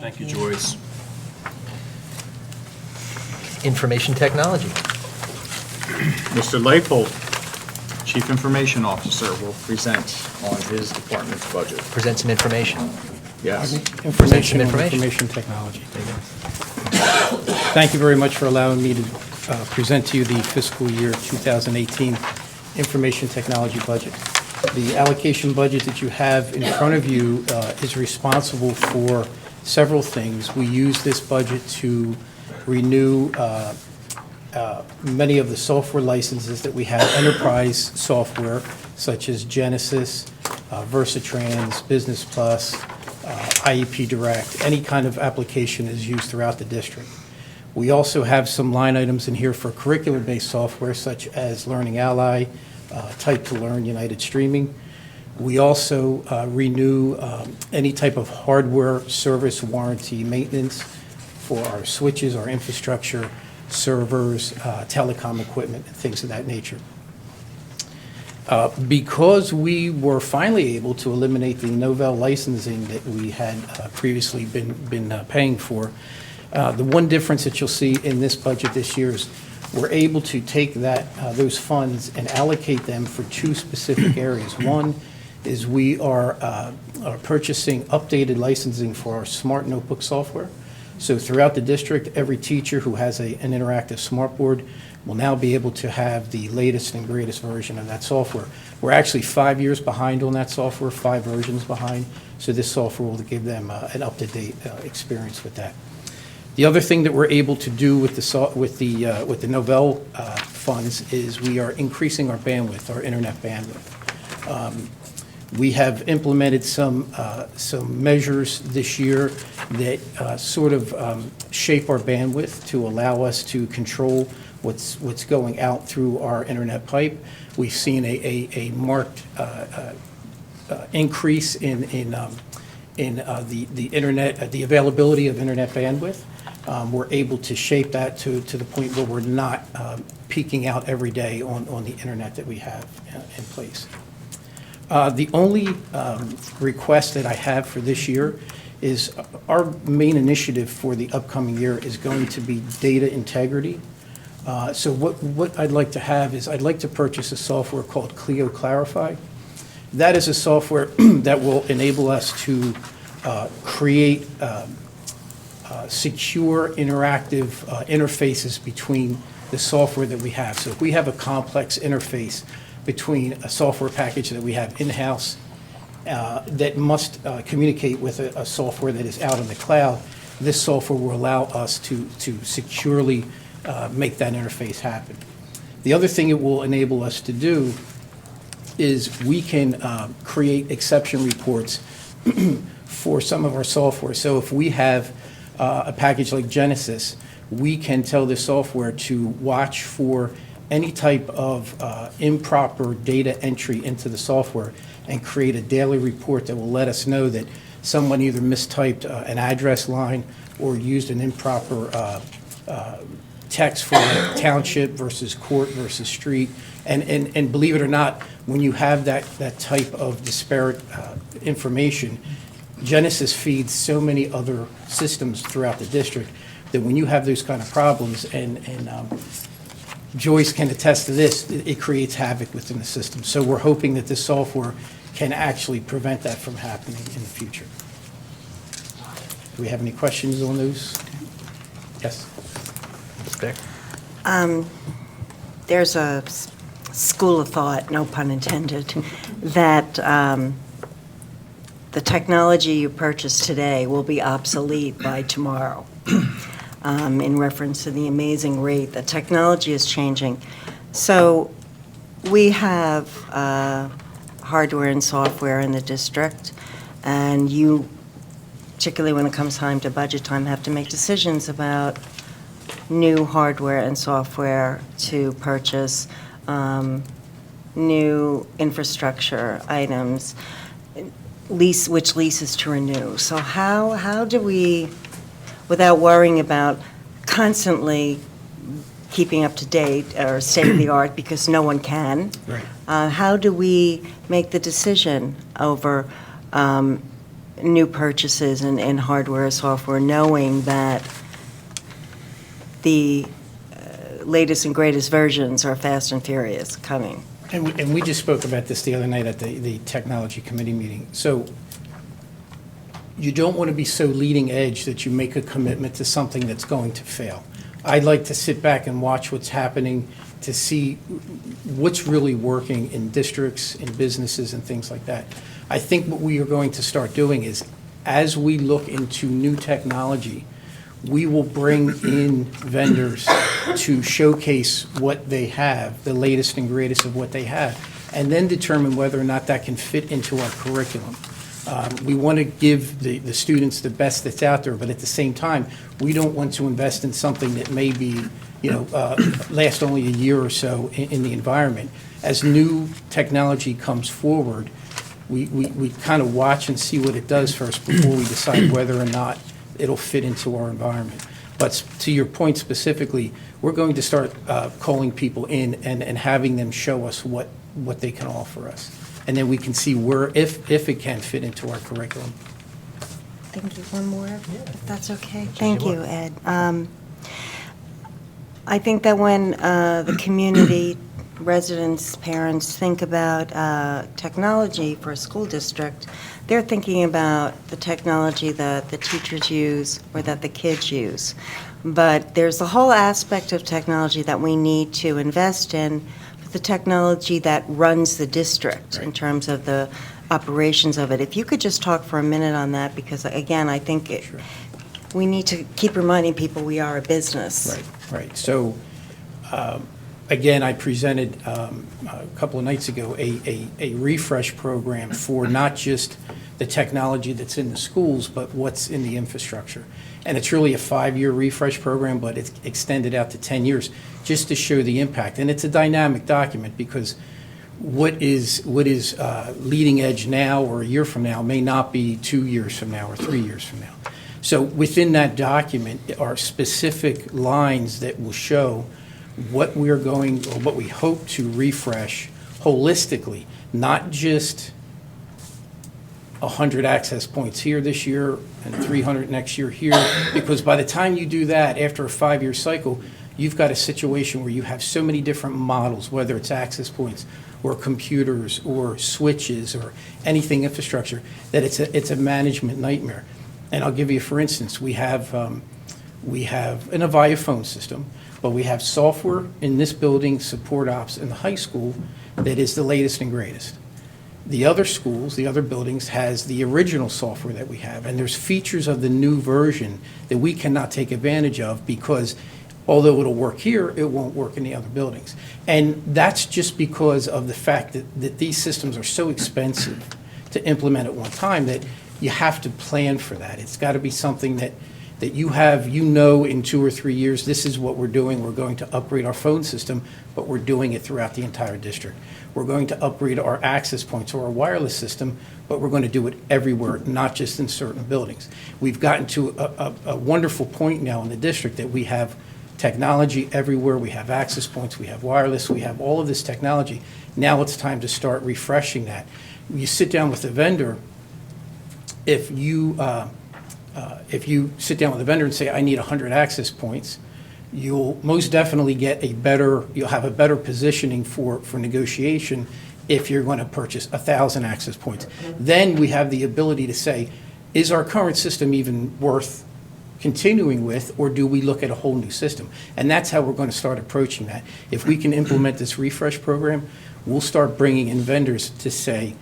Thank you, Joyce. Information technology. Mr. Leipold, Chief Information Officer, will present on his department's budget. Present some information. Yes. Information on information. information technology. Thank you very much for allowing me to present to you the fiscal year 2018 information technology budget. The allocation budget that you have in front of you is responsible for several things. We use this budget to renew many of the software licenses that we have, enterprise software such as Genesis, Versatrans, Business Plus, IEP Direct. Any kind of application is used throughout the district. We also have some line items in here for curriculum-based software such as Learning Ally, Type to Learn, United Streaming. We also renew any type of hardware service warranty maintenance for our switches, our infrastructure, servers, telecom equipment, and things of that nature. Because we were finally able to eliminate the Novell licensing that we had previously been paying for, the one difference that you'll see in this budget this year is we're able to take those funds and allocate them for two specific areas. One is we are purchasing updated licensing for our smart notebook software. So throughout the district, every teacher who has an interactive smartboard will now be able to have the latest and greatest version of that software. We're actually 5 years behind on that software, 5 versions behind, so this software will give them an up-to-date experience with that. The other thing that we're able to do with the Novell funds is we are increasing our bandwidth, our internet bandwidth. We have implemented some measures this year that sort of shape our bandwidth to allow us to control what's going out through our internet pipe. We've seen a marked increase in the internet, the availability of internet bandwidth. We're able to shape that to the point where we're not peaking out every day on the internet that we have in place. The only request that I have for this year is our main initiative for the upcoming year is going to be data integrity. So what I'd like to have is I'd like to purchase a software called Clio Clarify. That is a software that will enable us to create secure interactive interfaces between the software that we have. So if we have a complex interface between a software package that we have in-house that must communicate with a software that is out in the cloud, this software will allow us to securely make that interface happen. The other thing it will enable us to do is we can create exception reports for some of our software. So if we have a package like Genesis, we can tell the software to watch for any type of improper data entry into the software and create a daily report that will let us know that someone either mistyped an address line or used an improper text for township versus court versus street. And believe it or not, when you have that type of disparate information, Genesis feeds so many other systems throughout the district that when you have those kind of problems, and Joyce can attest to this, it creates havoc within the system. So we're hoping that this software can actually prevent that from happening in the future. Do we have any questions on those? Yes. Dick? There's a school of thought, no pun intended, that the technology you purchase today will be obsolete by tomorrow. In reference to the amazing rate that technology is changing. So we have hardware and software in the district, and you, particularly when it comes time to budget time, have to make decisions about new hardware and software to purchase, new infrastructure items, which leases to renew. So how do we, without worrying about constantly keeping up to date or state of the art, because no one can. Right. How do we make the decision over new purchases in hardware or software, knowing that the latest and greatest versions are fast and furious coming. And we just spoke about this the other night at the technology committee meeting. So you don't want to be so leading edge that you make a commitment to something that's going to fail. I'd like to sit back and watch what's happening to see what's really working in districts, in businesses, and things like that. I think what we are going to start doing is, as we look into new technology, we will bring in vendors to showcase what they have, the latest and greatest of what they have, and then determine whether or not that can fit into our curriculum. We want to give the students the best that's out there, but at the same time, we don't want to invest in something that may be, last only a year or so in the environment. As new technology comes forward, we kind of watch and see what it does first before we decide whether or not it'll fit into our environment. But to your point specifically, we're going to start calling people in and having them show us what they can offer us. And then we can see where, if it can fit into our curriculum. Thank you. One more, if that's okay. Just Thank you you, Ed. I think that when the community, residents, parents think about technology for a school district, they're thinking about the technology that the teachers use or that the kids use. But there's a whole aspect of technology that we need to invest in, the technology that runs the district in terms of the operations of it. If you could just talk for a minute on that, because again, I think we need to keep reminding people we are a business. Right. So, again, I presented a couple of nights ago a refresh program for not just the technology that's in the schools, but what's in the infrastructure. And it's really a 5-year refresh program, but it's extended out to 10 years, just to show the impact. And it's a dynamic document, because what is leading edge now or a year from now may not be 2 years from now or 3 years from now. So within that document are specific lines that will show what we are going, or what we hope to refresh holistically, not just 100 access points here this year and 300 next year here, because by the time you do that, after a 5-year cycle, you've got a situation where you have so many different models, whether it's access points or computers or switches or anything infrastructure, that it's a management nightmare. And I'll give you, for instance, we have an Avaya phone system, but we have software in this building, support ops in the high school, that is the latest and greatest. The other schools, the other buildings, has the original software that we have, and there's features of the new version that we cannot take advantage of, because although it'll work here, it won't work in the other buildings. And that's just because of the fact that these systems are so expensive to implement at one time that you have to plan for that. It's got to be something that you have, in 2 or 3 years, this is what we're doing. We're going to upgrade our phone system, but we're doing it throughout the entire district. We're going to upgrade our access points or our wireless system, but we're going to do it everywhere, not just in certain buildings. We've gotten to a wonderful point now in the district that we have technology everywhere. We have access points, we have wireless, we have all of this technology. Now it's time to start refreshing that. You sit down with the vendor, if you sit down with a vendor and say, I need 100 access points, you'll most definitely get you'll have a better positioning for negotiation if you're going to purchase 1,000 access points. Then we have the ability to say, is our current system even worth continuing with, or do we look at a whole new system? And that's how we're going to start approaching that. If we can implement this refresh program, we'll start bringing in vendors to say,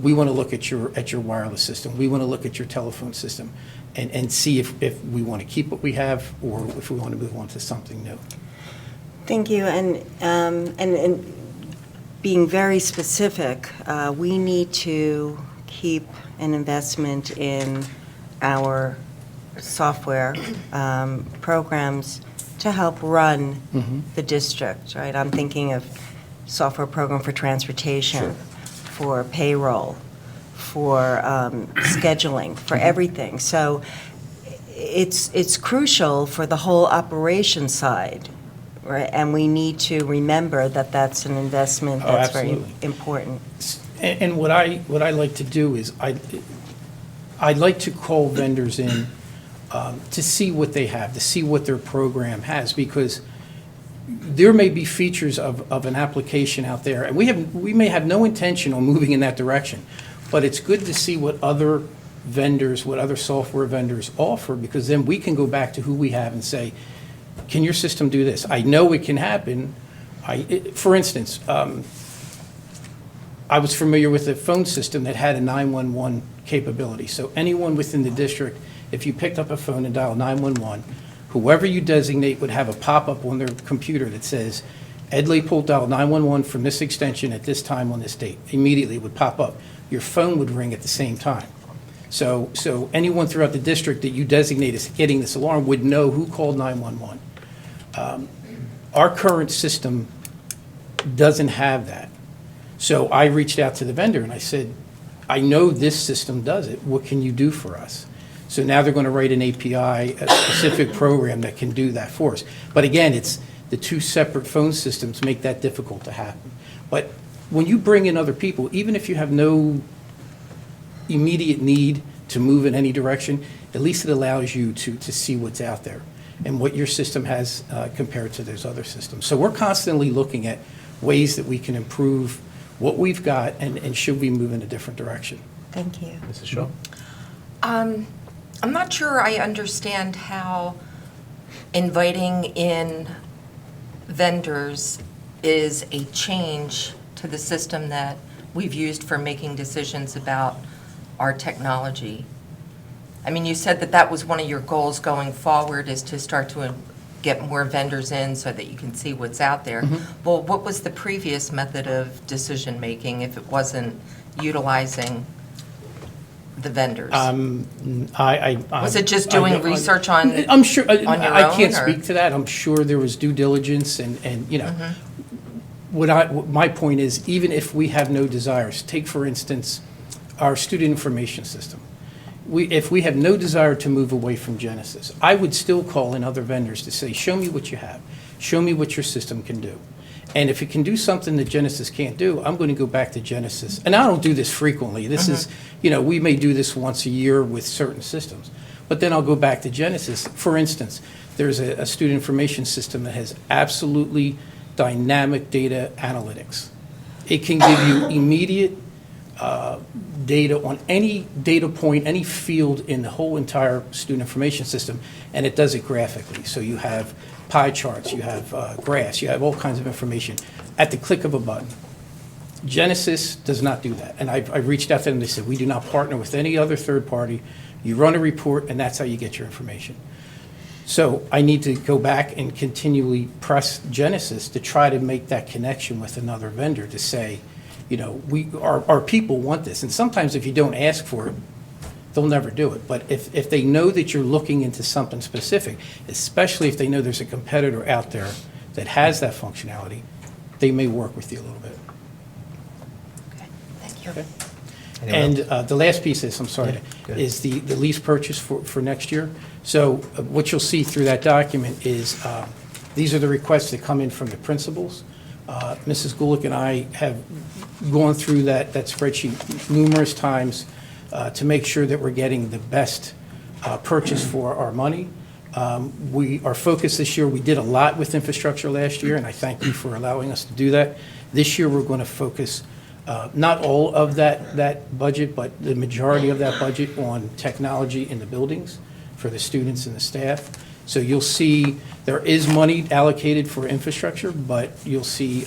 we want to look at your wireless system, we want to look at your telephone system, and see if we want to keep what we have, or if we want to move on to something new. Thank you. And being very specific, we need to keep an investment in our software programs to help run the district, right? I'm thinking of software program for transportation, for payroll, for scheduling, for everything. So it's crucial for the whole operation side, right? And we need to remember that that's an investment that's very important. And what I like to do is I'd like to call vendors in to see what they have, to see what their program has, because there may be features of an application out there, and we may have no intention on moving in that direction, but it's good to see what other vendors, what other software vendors offer, because then we can go back to who we have and say, can your system do this? I know it can happen. For instance, I was familiar with a phone system that had a 911 capability. So anyone within the district, if you picked up a phone and dialed 911, whoever you designate would have a pop-up on their computer that says, Ed Leopold dialed 911 from this extension at this time on this date. Immediately it would pop up. Your phone would ring at the same time. So anyone throughout the district that you designate as getting this alarm would know who called 911. Our current system doesn't have that. So I reached out to the vendor and I said, I know this system does it. What can you do for us? So now they're going to write an API, a specific program that can do that for us. But again, it's the two separate phone systems make that difficult to happen. But when you bring in other people, even if you have no immediate need to move in any direction, at least it allows you to see what's out there and what your system has compared to those other systems. So we're constantly looking at ways that we can improve what we've got and should we move in a different direction. Thank you. Mrs. Shaw? I'm not sure I understand how inviting in vendors is a change to the system that we've used for making decisions about our technology. I mean, you said that that was one of your goals going forward, is to start to get more vendors in so that you can see what's out there. Well, what was the previous method of decision-making if it wasn't utilizing the vendors? Was it just doing research on I'm sure, on your I can't own, or? speak to that. I'm sure there was due diligence and you know, what my point is, even if we have no desires, take for instance, our student information system. If we have no desire to move away from Genesis, I would still call in other vendors to say, show me what you have. Show me what your system can do. And if it can do something that Genesis can't do, I'm going to go back to Genesis. And I don't do this frequently. This is, you know, we may do this once a year with certain systems. But then I'll go back to Genesis. For instance, there's a student information system that has absolutely dynamic data analytics. It can give you immediate data on any data point, any field in the whole entire student information system, and it does it graphically. So you have pie charts, you have graphs, you have all kinds of information at the click of a button. Genesis does not do that. And I've reached out to them, they said, we do not partner with any other third party. You run a report, and that's how you get your information. So I need to go back and continually press Genesis to try to make that connection with another vendor to say, you know, our people want this. And sometimes if you don't ask for it, they'll never do it. But if they know that you're looking into something specific, especially if they know there's a competitor out there that has that functionality, they may work with you a little bit. Okay, thank you. Okay? Anyone And else? the last piece is, I'm sorry, Yeah, go ahead. is the lease purchase for next year. So what you'll see through that document is, these are the requests that come in from the principals. Mrs. Gulick and I have gone through that spreadsheet numerous times to make sure that we're getting the best purchase for our money. Our focus this year, we did a lot with infrastructure last year, and I thank you for allowing us to do that. This year, we're going to focus not all of that budget, but the majority of that budget on technology in the buildings for the students and the staff. So you'll see there is money allocated for infrastructure, but you'll see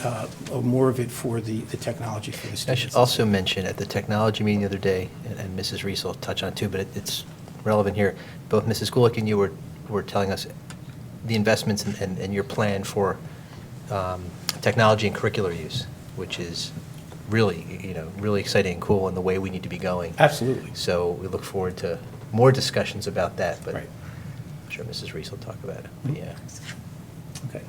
more of it for the technology for the I students. should also mention at the technology meeting the other day, and Mrs. Reese will touch on it too, but it's relevant here. Both Mrs. Gulick and you were telling us the investments and your plan for technology and curricular use, which is really, you know, really exciting and cool in the way we need to be going. Absolutely. So we look forward to more discussions about that, but Right. I'm sure Mrs. Reese will talk about it. But yeah. Okay.